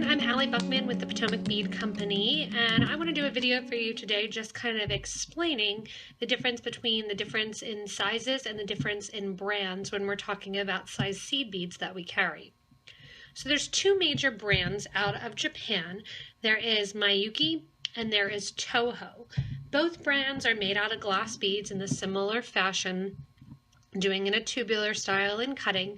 I'm Allie Buckman with the Potomac Bead Company, and I want to do a video for you today just kind of explaining the difference between the difference in sizes and the difference in brands when we're talking about size seed beads that we carry. So there's two major brands out of Japan. There is Miyuki and there is Toho. Both brands are made out of glass beads in a similar fashion, doing in a tubular style and cutting,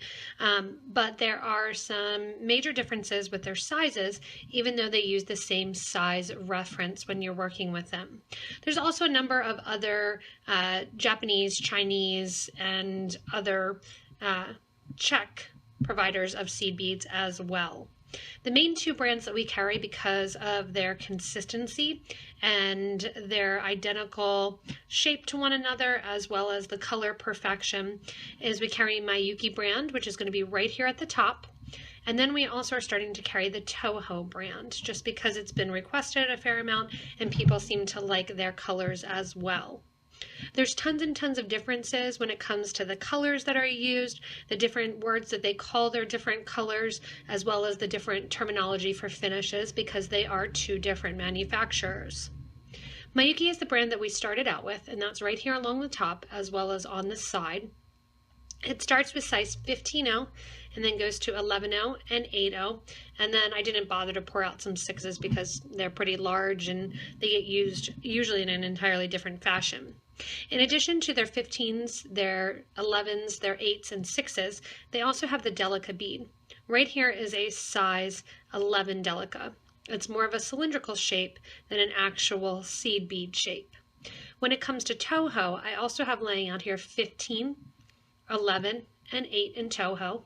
but there are some major differences with their sizes, even though they use the same size reference when you're working with them. There's also a number of other Japanese, Chinese, and other Czech providers of seed beads as well. The main two brands that we carry, because of their consistency and their identical shape to one another, as well as the color perfection, is we carry Miyuki brand, which is going to be right here at the top. And then we also are starting to carry the Toho brand, just because it's been requested a fair amount and people seem to like their colors as well. There's tons and tons of differences when it comes to the colors that are used, the different words that they call their different colors, as well as the different terminology for finishes, because they are two different manufacturers. Miyuki is the brand that we started out with, and that's right here along the top as well as on the side. It starts with size 15-0 and then goes to 11-0 and 8-0, and then I didn't bother to pour out some 6s because they're pretty large and they get used usually in an entirely different fashion. In addition to their 15s, their 11s, their 8s, and 6s, they also have the delica bead. Right here is a size 11 delica. It's more of a cylindrical shape than an actual seed bead shape. When it comes to Toho, I also have laying out here 15, 11, and 8 in Toho.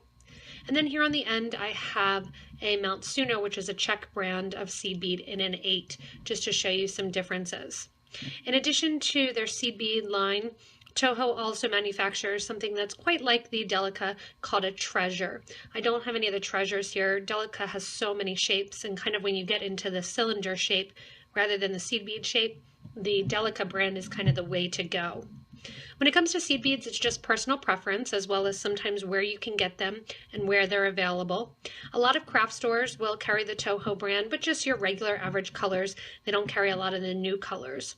And then here on the end, I have a Matsuno, which is a Czech brand of seed bead, in an 8, just to show you some differences. In addition to their seed bead line, Toho also manufactures something that's quite like the delica called a treasure. I don't have any of the treasures here. Delica has so many shapes, and kind of when you get into the cylinder shape rather than the seed bead shape, the delica brand is kind of the way to go. When it comes to seed beads, it's just personal preference, as well as sometimes where you can get them and where they're available. A lot of craft stores will carry the Toho brand, but just your regular average colors. They don't carry a lot of the new colors.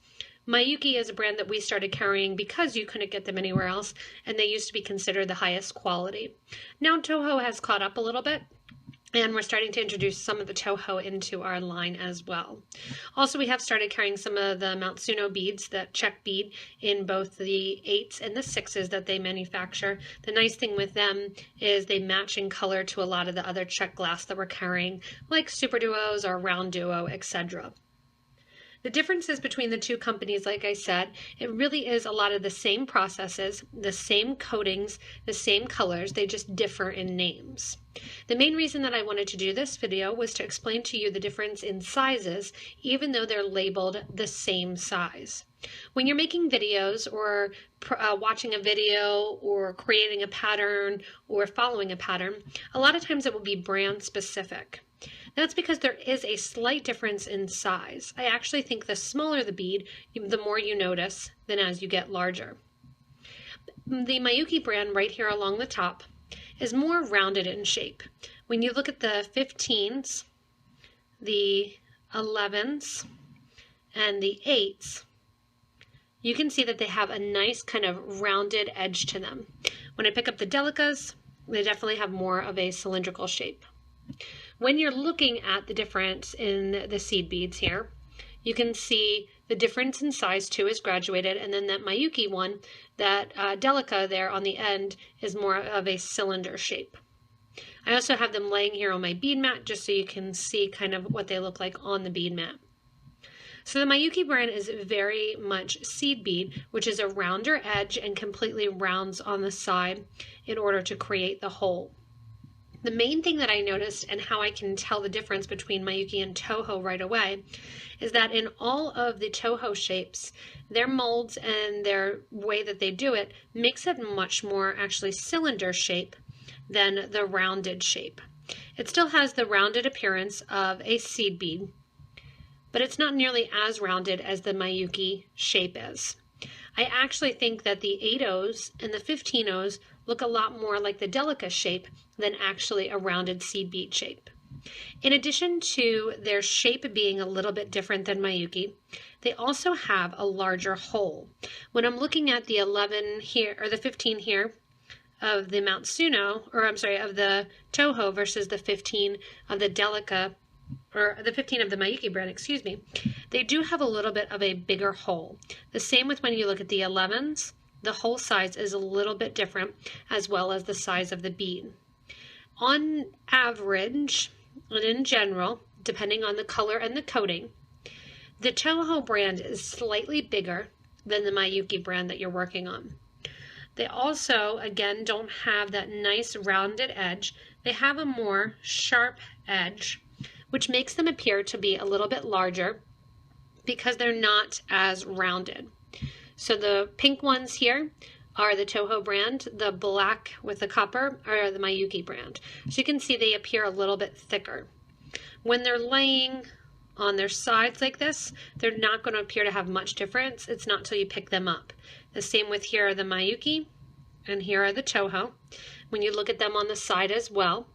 Miyuki is a brand that we started carrying because you couldn't get them anywhere else, and they used to be considered the highest quality. Now Toho has caught up a little bit, and we're starting to introduce some of the Toho into our line as well. Also, we have started carrying some of the Matsuno beads, that Czech bead, in both the 8s and the 6s that they manufacture. The nice thing with them is they match in color to a lot of the other Czech glass that we're carrying, like Super Duos or Round Duo, etc. The differences between the two companies, like I said, it really is a lot of the same processes, the same coatings, the same colors, they just differ in names. The main reason that I wanted to do this video was to explain to you the difference in sizes, even though they're labeled the same size. When you're making videos or watching a video or creating a pattern or following a pattern, a lot of times it will be brand specific. That's because there is a slight difference in size. I actually think the smaller the bead, the more you notice than as you get larger. The Miyuki brand right here along the top is more rounded in shape. When you look at the 15s, the 11s, and the 8s, you can see that they have a nice kind of rounded edge to them. When I pick up the delicas, they definitely have more of a cylindrical shape. When you're looking at the difference in the seed beads here, you can see the difference in size too is graduated, and then that Miyuki one, that delica there on the end, is more of a cylinder shape. I also have them laying here on my bead mat just so you can see kind of what they look like on the bead mat. So the Miyuki brand is very much seed bead, which is a rounder edge and completely rounds on the side in order to create the hole. The main thing that I noticed, and how I can tell the difference between Miyuki and Toho right away, is that in all of the Toho shapes, their molds and their way that they do it makes it much more actually cylinder shape than the rounded shape. It still has the rounded appearance of a seed bead, but it's not nearly as rounded as the Miyuki shape is. I actually think that the 8-0s and the 15-0s look a lot more like the delica shape than actually a rounded seed bead shape. In addition to their shape being a little bit different than Miyuki, they also have a larger hole. When I'm looking at the 11 here, or the 15 here, of the of the Toho versus the 15 of the Delica, or the 15 of the Miyuki brand, excuse me, they do have a little bit of a bigger hole. The same with when you look at the 11s, the hole size is a little bit different, as well as the size of the bead. On average, and in general, depending on the color and the coating, the Toho brand is slightly bigger than the Miyuki brand that you're working on. They also, again, don't have that nice rounded edge. They have a more sharp edge, which makes them appear to be a little bit larger because they're not as rounded. So the pink ones here are the Toho brand. The black with the copper are the Miyuki brand. So you can see they appear a little bit thicker. When they're laying on their sides like this, they're not going to appear to have much difference. It's not until you pick them up. The same with here are the Miyuki, and here are the Toho. When you look at them on the side as well,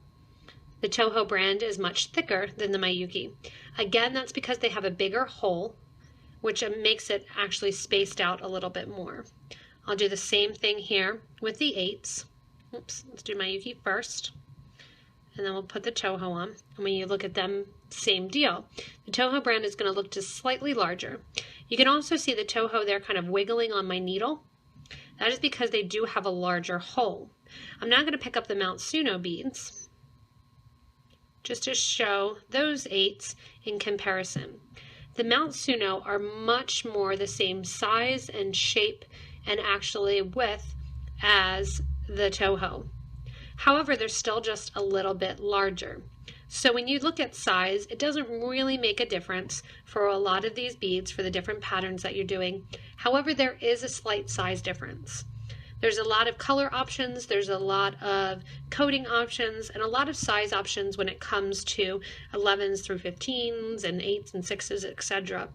the Toho brand is much thicker than the Miyuki. Again, that's because they have a bigger hole, which makes it actually spaced out a little bit more. I'll do the same thing here with the 8s. Oops, let's do Miyuki first, and then we'll put the Toho on. And when you look at them, same deal. The Toho brand is going to look just slightly larger. You can also see the Toho there kind of wiggling on my needle. That is because they do have a larger hole. I'm now going to pick up the Mount Suno beads just to show those 8s in comparison. The Mount Suno are much more the same size and shape and actually width as the Toho. However, they're still just a little bit larger. So when you look at size, it doesn't really make a difference for a lot of these beads for the different patterns that you're doing. However, there is a slight size difference. There's a lot of color options, there's a lot of coating options, and a lot of size options when it comes to 11s through 15s and 8s and 6s, etc.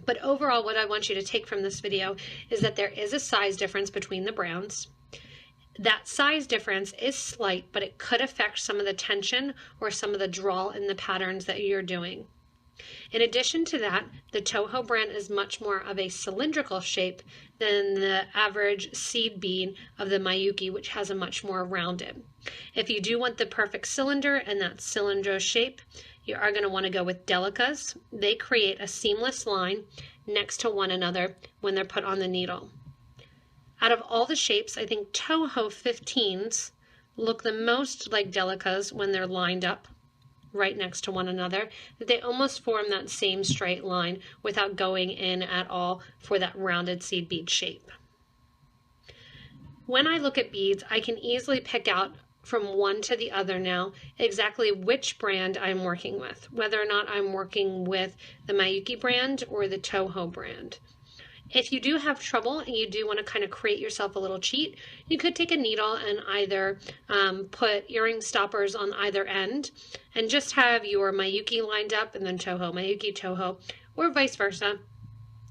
But overall, what I want you to take from this video is that there is a size difference between the brands. That size difference is slight, but it could affect some of the tension or some of the draw in the patterns that you're doing. In addition to that, the Toho brand is much more of a cylindrical shape than the average seed bead of the Miyuki, which has a much more rounded. If you do want the perfect cylinder and that cylinder shape, you are going to want to go with Delicas. They create a seamless line next to one another when they're put on the needle. Out of all the shapes, I think Toho 15s look the most like Delicas when they're lined up right next to one another, that they almost form that same straight line without going in at all for that rounded seed bead shape. When I look at beads, I can easily pick out from one to the other now exactly which brand I'm working with, whether or not I'm working with the Miyuki brand or the Toho brand. If you do have trouble and you do want to kind of create yourself a little cheat, you could take a needle and either put earring stoppers on either end and just have your Miyuki lined up and then Toho, Miyuki, Toho, or vice versa.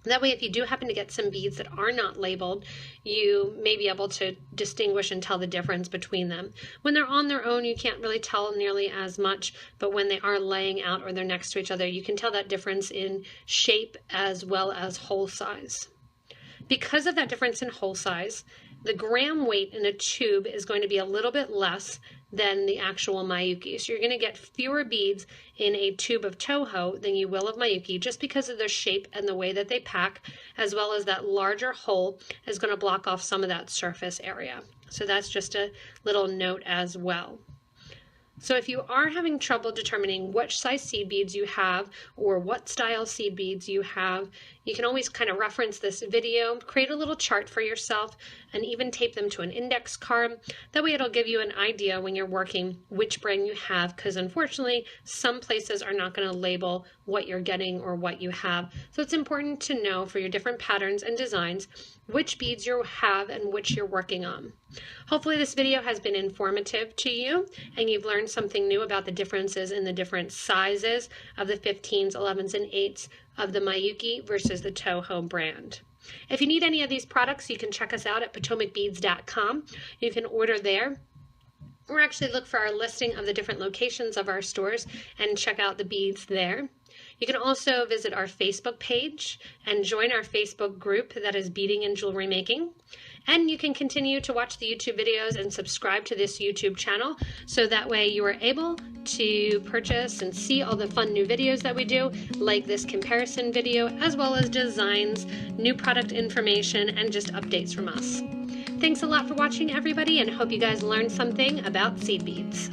That way, if you do happen to get some beads that are not labeled, you may be able to distinguish and tell the difference between them. When they're on their own, you can't really tell nearly as much, but when they are laying out or they're next to each other, you can tell that difference in shape as well as hole size. Because of that difference in hole size, the gram weight in a tube is going to be a little bit less than the actual Miyuki. So you're going to get fewer beads in a tube of Toho than you will of Miyuki, just because of their shape and the way that they pack, as well as that larger hole is going to block off some of that surface area. So that's just a little note as well. So if you are having trouble determining which size seed beads you have or what style seed beads you have, you can always kind of reference this video, create a little chart for yourself, and even tape them to an index card. That way it'll give you an idea when you're working which brand you have, because unfortunately some places are not going to label what you're getting or what you have. So it's important to know for your different patterns and designs which beads you have and which you're working on. Hopefully this video has been informative to you and you've learned something new about the differences in the different sizes of the 15s, 11s, and 8s of the Miyuki versus the Toho brand. If you need any of these products, you can check us out at PotomacBeads.com. You can order there. or actually look for our listing of the different locations of our stores and check out the beads there. You can also visit our Facebook page and join our Facebook group that is Beading and Jewelry Making. And you can continue to watch the YouTube videos and subscribe to this YouTube channel so that way you are able to purchase and see all the fun new videos that we do, like this comparison video, as well as designs, new product information, and just updates from us. Thanks a lot for watching, everybody, and hope you guys learned something about seed beads.